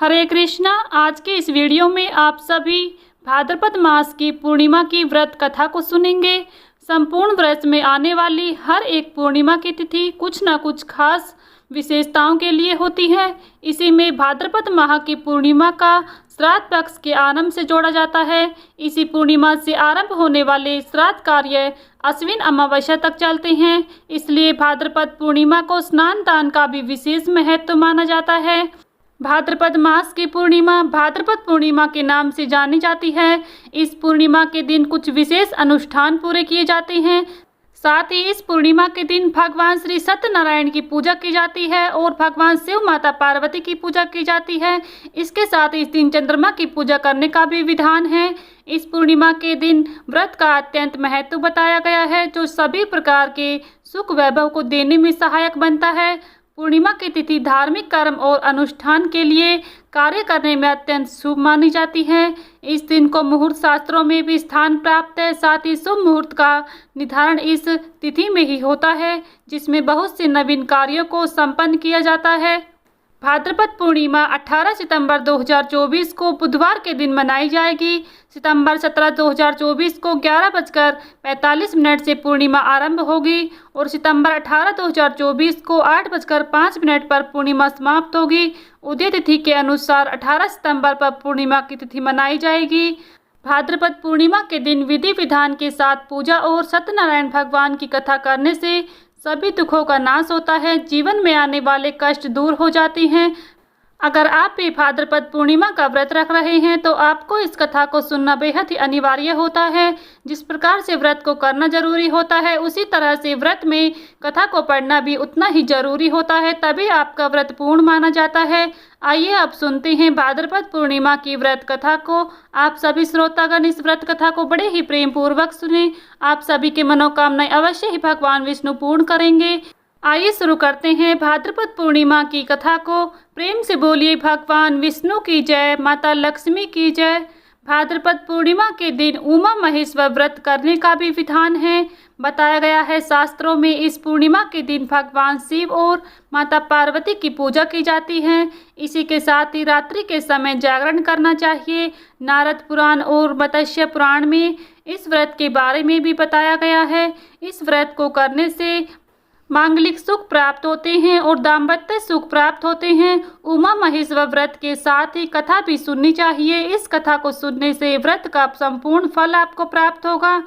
हरे कृष्णा। आज के इस वीडियो में आप सभी भाद्रपद मास की पूर्णिमा की व्रत कथा को सुनेंगे। संपूर्ण व्रत में आने वाली हर एक पूर्णिमा की तिथि कुछ न कुछ खास विशेषताओं के लिए होती है। इसी में भाद्रपद माह की पूर्णिमा का श्राद्ध पक्ष के आरंभ से जोड़ा जाता है। इसी पूर्णिमा से आरंभ होने वाले श्राद्ध कार्य अश्विन अमावस्या तक चलते हैं। इसलिए भाद्रपद पूर्णिमा को स्नान दान का भी विशेष महत्व माना जाता है। भाद्रपद मास की पूर्णिमा भाद्रपद पूर्णिमा के नाम से जानी जाती है। इस पूर्णिमा के दिन कुछ विशेष अनुष्ठान पूरे किए जाते हैं। साथ ही इस पूर्णिमा के दिन भगवान श्री सत्यनारायण की पूजा की जाती है और भगवान शिव माता पार्वती की पूजा की जाती है। इसके साथ इस दिन चंद्रमा की पूजा करने का भी विधान है। इस पूर्णिमा के दिन व्रत का अत्यंत महत्व बताया गया है, जो सभी प्रकार के सुख वैभव को देने में सहायक बनता है। पूर्णिमा की तिथि धार्मिक कर्म और अनुष्ठान के लिए कार्य करने में अत्यंत शुभ मानी जाती है। इस दिन को मुहूर्त शास्त्रों में भी स्थान प्राप्त है। साथ ही शुभ मुहूर्त का निर्धारण इस तिथि में ही होता है, जिसमें बहुत से नवीन कार्यों को संपन्न किया जाता है। भाद्रपद पूर्णिमा 18 सितंबर 2024 को बुधवार के दिन मनाई जाएगी। सितंबर 17, 2024 को 11:45 से पूर्णिमा आरंभ होगी और सितंबर 18, 2024 को 8:05 पर पूर्णिमा समाप्त होगी। उदय तिथि के अनुसार 18 सितंबर पर पूर्णिमा की तिथि मनाई जाएगी। भाद्रपद पूर्णिमा के दिन विधि विधान के साथ पूजा और सत्यनारायण भगवान की कथा करने से सभी दुखों का नाश होता है। जीवन में आने वाले कष्ट दूर हो जाते हैं। अगर आप भी भाद्रपद पूर्णिमा का व्रत रख रहे हैं तो आपको इस कथा को सुनना बेहद ही अनिवार्य होता है। जिस प्रकार से व्रत को करना जरूरी होता है, उसी तरह से व्रत में कथा को पढ़ना भी उतना ही जरूरी होता है, तभी आपका व्रत पूर्ण माना जाता है। आइए अब सुनते हैं भाद्रपद पूर्णिमा की व्रत कथा को। आप सभी श्रोतागण इस व्रत कथा को बड़े ही प्रेम पूर्वक सुने। आप सभी की मनोकामनाएं अवश्य ही भगवान विष्णु पूर्ण करेंगे। आइए शुरू करते हैं भाद्रपद पूर्णिमा की कथा को। प्रेम से बोलिए भगवान विष्णु की जय, माता लक्ष्मी की जय। भाद्रपद पूर्णिमा के दिन उमा महेश्वर व्रत करने का भी विधान है। बताया गया है शास्त्रों में इस पूर्णिमा के दिन भगवान शिव और माता पार्वती की पूजा की जाती है। इसी के साथ ही रात्रि के समय जागरण करना चाहिए। नारद पुराण और मत्स्य पुराण में इस व्रत के बारे में भी बताया गया है। इस व्रत को करने से मांगलिक सुख प्राप्त होते हैं और दाम्पत्य सुख प्राप्त होते हैं। उमा महेश्वर व्रत के साथ ही कथा भी सुननी चाहिए। इस कथा को सुनने से व्रत का संपूर्ण फल आपको प्राप्त होगा।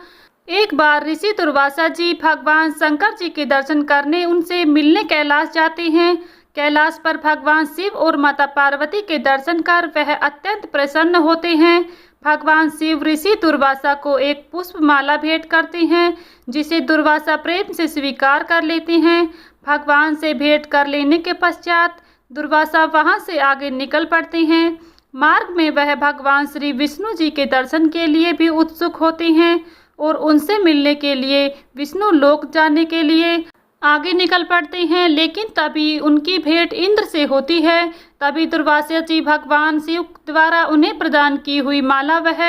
एक बार ऋषि दुर्वासा जी भगवान शंकर जी के दर्शन करने उनसे मिलने कैलाश जाते हैं। कैलाश पर भगवान शिव और माता पार्वती के दर्शन कर वह अत्यंत प्रसन्न होते हैं। भगवान शिव ऋषि दुर्वासा को एक पुष्प माला भेंट करते हैं, जिसे दुर्वासा प्रेम से स्वीकार कर लेते हैं। भगवान से भेंट कर लेने के पश्चात दुर्वासा वहां से आगे निकल पड़ते हैं। मार्ग में वह भगवान श्री विष्णु जी के दर्शन के लिए भी उत्सुक होते हैं और उनसे मिलने के लिए विष्णु लोक जाने के लिए आगे निकल पड़ते हैं। लेकिन तभी उनकी भेंट इंद्र से होती है। तभी दुर्वासा जी भगवान शिव द्वारा उन्हें प्रदान की हुई माला वह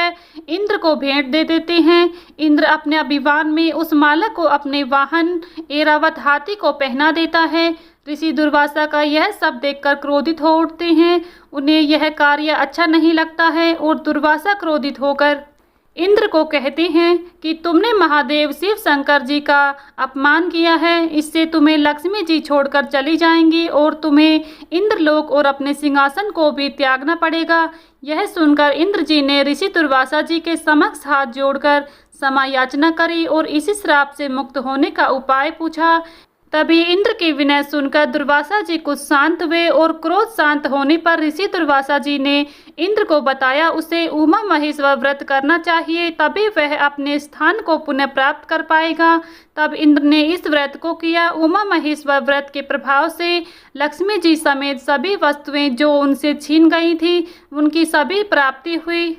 इंद्र को भेंट दे देते हैं। इंद्र अपने अभिमान में उस माला को अपने वाहन ऐरावत हाथी को पहना देता है। ऋषि दुर्वासा का यह सब देखकर क्रोधित हो उठते हैं। उन्हें यह कार्य अच्छा नहीं लगता है और दुर्वासा क्रोधित होकर इंद्र को कहते हैं कि तुमने महादेव शिव शंकर जी का अपमान किया है। इससे तुम्हें लक्ष्मी जी छोड़कर चली जाएंगी और तुम्हें इंद्रलोक और अपने सिंहासन को भी त्यागना पड़ेगा। यह सुनकर इंद्र जी ने ऋषि दुर्वासा जी के समक्ष हाथ जोड़कर क्षमा याचना करी और इसी श्राप से मुक्त होने का उपाय पूछा। तभी इंद्र की विनय सुनकर दुर्वासा जी कुछ शांत हुए और क्रोध शांत होने पर ऋषि दुर्वासा जी ने इंद्र को बताया उसे उमा महेश्वर व्रत करना चाहिए, तभी वह अपने स्थान को पुनः प्राप्त कर पाएगा। तब इंद्र ने इस व्रत को किया। उमा महेश्वर व्रत के प्रभाव से लक्ष्मी जी समेत सभी वस्तुएं जो उनसे छीन गई थी, उनकी सभी प्राप्ति हुई।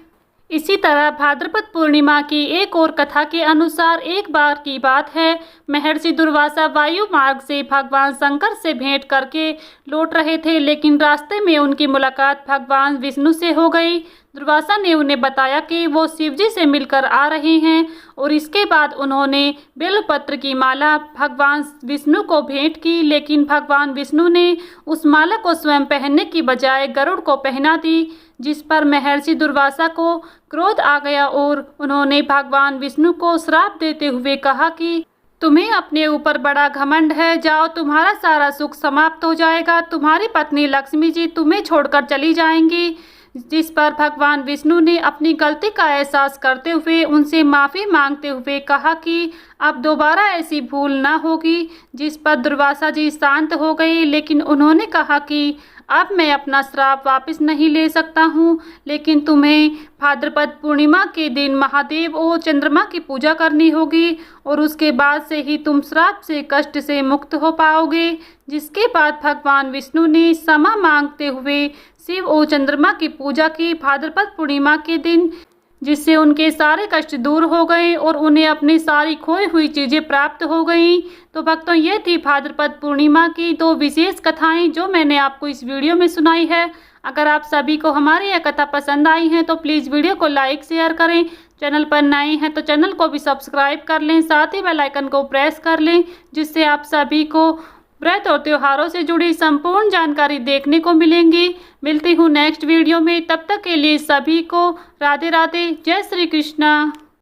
इसी तरह भाद्रपद पूर्णिमा की एक और कथा के अनुसार एक बार की बात है, महर्षि दुर्वासा वायु मार्ग से भगवान शंकर से भेंट करके लौट रहे थे, लेकिन रास्ते में उनकी मुलाकात भगवान विष्णु से हो गई। दुर्वासा ने उन्हें बताया कि वो शिवजी से मिलकर आ रहे हैं और इसके बाद उन्होंने बेलपत्र की माला भगवान विष्णु को भेंट की, लेकिन भगवान विष्णु ने उस माला को स्वयं पहनने की बजाय गरुड़ को पहना दी, जिस पर महर्षि दुर्वासा को क्रोध आ गया और उन्होंने भगवान विष्णु को श्राप देते हुए कहा कि तुम्हें अपने ऊपर बड़ा घमंड है, जाओ तुम्हारा सारा सुख समाप्त हो जाएगा, तुम्हारी पत्नी लक्ष्मी जी तुम्हें छोड़कर चली जाएंगी। जिस पर भगवान विष्णु ने अपनी गलती का एहसास करते हुए उनसे माफ़ी मांगते हुए कहा कि अब दोबारा ऐसी भूल न होगी, जिस पर दुर्वासा जी शांत हो गए, लेकिन उन्होंने कहा कि अब मैं अपना श्राप वापस नहीं ले सकता हूँ, लेकिन तुम्हें भाद्रपद पूर्णिमा के दिन महादेव और चंद्रमा की पूजा करनी होगी और उसके बाद से ही तुम श्राप से कष्ट से मुक्त हो पाओगे। जिसके बाद भगवान विष्णु ने क्षमा मांगते हुए शिव और चंद्रमा की पूजा की भाद्रपद पूर्णिमा के दिन, जिससे उनके सारे कष्ट दूर हो गए और उन्हें अपनी सारी खोई हुई चीज़ें प्राप्त हो गईं। तो भक्तों, ये थी भाद्रपद पूर्णिमा की 2 विशेष कथाएं जो मैंने आपको इस वीडियो में सुनाई है। अगर आप सभी को हमारी यह कथा पसंद आई है तो प्लीज़ वीडियो को लाइक शेयर करें, चैनल पर नए हैं तो चैनल को भी सब्सक्राइब कर लें, साथ ही बेल आइकन को प्रेस कर लें, जिससे आप सभी को व्रत और त्योहारों से जुड़ी संपूर्ण जानकारी देखने को मिलेंगी। मिलती हूँ नेक्स्ट वीडियो में, तब तक के लिए सभी को राधे राधे, जय श्री कृष्णा।